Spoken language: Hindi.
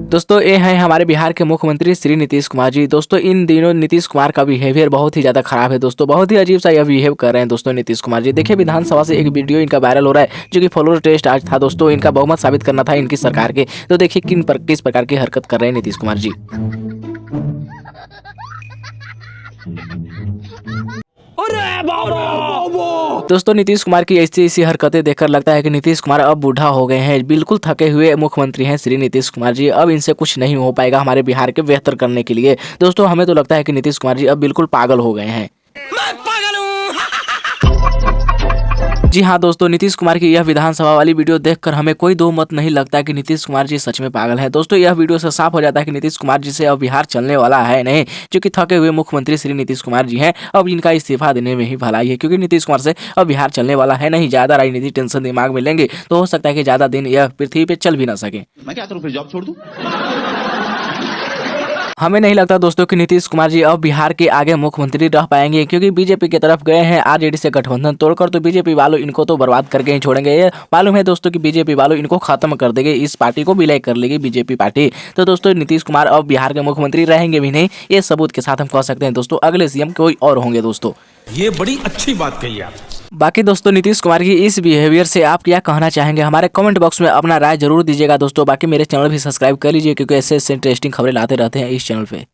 दोस्तों ये हैं हमारे बिहार के मुख्यमंत्री श्री नीतीश कुमार जी। दोस्तों इन दिनों नीतीश कुमार का बिहेवियर बहुत ही ज़्यादा खराब है दोस्तों, बहुत ही अजीब सा यह बिहेव कर रहे हैं दोस्तों नीतीश कुमार जी। देखिए विधानसभा से एक वीडियो इनका वायरल हो रहा है जो कि फॉलोअर टेस्ट आज था दोस्तों, इनका बहुमत साबित करना था इनकी सरकार के। तो देखिए किस प्रकार की हरकत कर रहे हैं नीतीश कुमार जी। दोस्तों नीतीश कुमार की ऐसी हरकतें देखकर लगता है कि नीतीश कुमार अब बूढ़ा हो गए हैं। बिल्कुल थके हुए मुख्यमंत्री हैं श्री नीतीश कुमार जी। अब इनसे कुछ नहीं हो पाएगा हमारे बिहार के बेहतर करने के लिए। दोस्तों हमें तो लगता है कि नीतीश कुमार जी अब बिल्कुल पागल हो गए हैं। जी हाँ दोस्तों, नीतीश कुमार की यह विधानसभा वाली वीडियो देखकर हमें कोई दो मत नहीं लगता कि नीतीश कुमार जी सच में पागल हैं। दोस्तों यह वीडियो से साफ हो जाता है कि नीतीश कुमार जी से अब बिहार चलने वाला है नहीं, जो कि थके हुए मुख्यमंत्री श्री नीतीश कुमार जी हैं। अब इनका इस्तीफा देने में ही भलाई है, क्योंकि नीतीश कुमार से अब बिहार चलने वाला है नहीं। ज्यादा राजनीति टेंशन दिमाग में लेंगे तो हो सकता है कि ज्यादा दिन यह पृथ्वी पे चल भी ना सके। मैं क्या करूं, फिर जॉब छोड़ दूं? हमें नहीं लगता दोस्तों कि नीतीश कुमार जी अब बिहार के आगे मुख्यमंत्री रह पाएंगे, क्योंकि बीजेपी की तरफ गए हैं आरजेडी से गठबंधन तोड़कर। तो बीजेपी वालों इनको तो बर्बाद करके ही छोड़ेंगे। ये मालूम है दोस्तों कि बीजेपी वालों इनको खत्म कर देंगे, इस पार्टी को विलय कर लेगी बीजेपी पार्टी। तो दोस्तों नीतीश कुमार अब बिहार के मुख्यमंत्री रहेंगे भी नहीं, ये सबूत के साथ हम कह सकते हैं दोस्तों। अगले सीएम कोई और होंगे दोस्तों। ये बड़ी अच्छी बात कही आप। बाकी दोस्तों नीतीश कुमार की इस बिहेवियर से आप क्या कहना चाहेंगे, हमारे कमेंट बॉक्स में अपना राय जरूर दीजिएगा दोस्तों। बाकी मेरे चैनल भी सब्सक्राइब कर लीजिए, क्योंकि ऐसे इंटरेस्टिंग खबरें लाते रहते हैं इस चैनल पे।